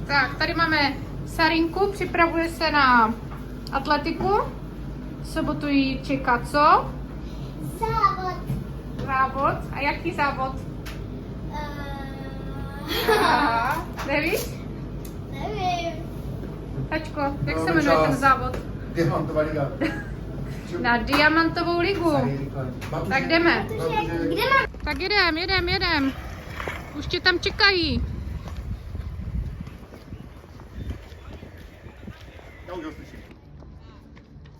Tak, tady máme Sarinku, připravuje se na atletiku. V sobotu jí čeká co? Závod. Závod. A jaký závod? Nevíš? Nevím. Tačko, jak se jmenuje ten závod? Diamantová liga. Na diamantovou ligu. Tak jdeme. Kde mám? Tak jedem. Už tě tam čekají.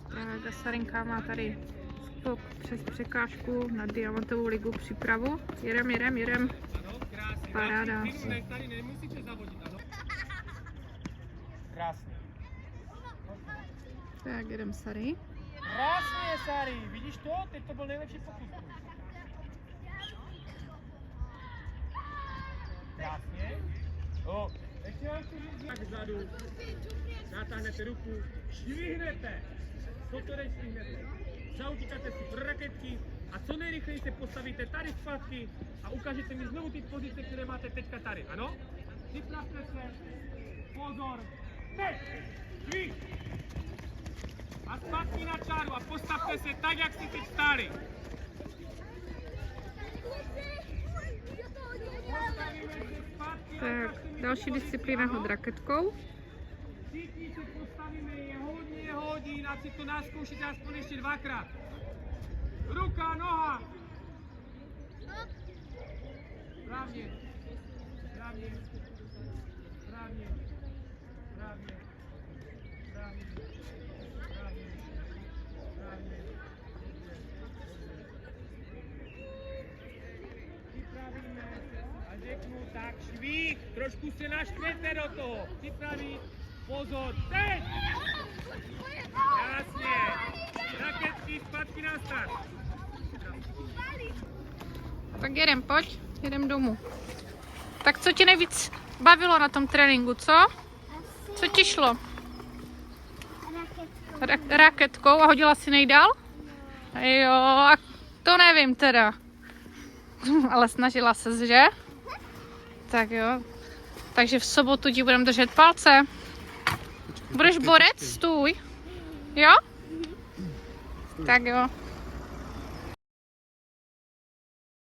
Tak a Sarinka má tady skok přes překážku na diamantovou ligu přípravu. Jedem. Paráda. Krásně. Tak jedem Sary. Krásně, Sary. Vidíš to? Teď to byl nejlepší pokus. Krásně. O, ještě vám chci říct, jak vzadu. Natáhnete ruku, švihnete. Kotorek švihnete. Zautíkáte si pro raketky a co nejrychleji se postavíte tady zpátky a ukážete mi znovu ty pozice, které máte teďka tady, ano? Připravte se. Pozor. Teď. Švih. A zpátky na čáru a postavte se tak, jak jste teď stáli. Tak, další disciplína hod raketkou. Všichni se postavíme, je hodin, ať si to naskoušíte aspoň ještě dvakrát. Ruka, noha. Správně. Připravíme a řeknu tak švih, trošku se naštvete do toho. Připravit, pozor, teď! Krásně, raketky zpátky na start. Tak jedem domů. Tak co tě nejvíc bavilo na tom tréninku, co? Co ti šlo? Raketkou a hodila si nejdál? Jo, a to nevím teda. Ale snažila ses, že? Tak jo. Takže v sobotu ti budeme držet palce. Budeš borec? Stůj. Jo? Tak jo.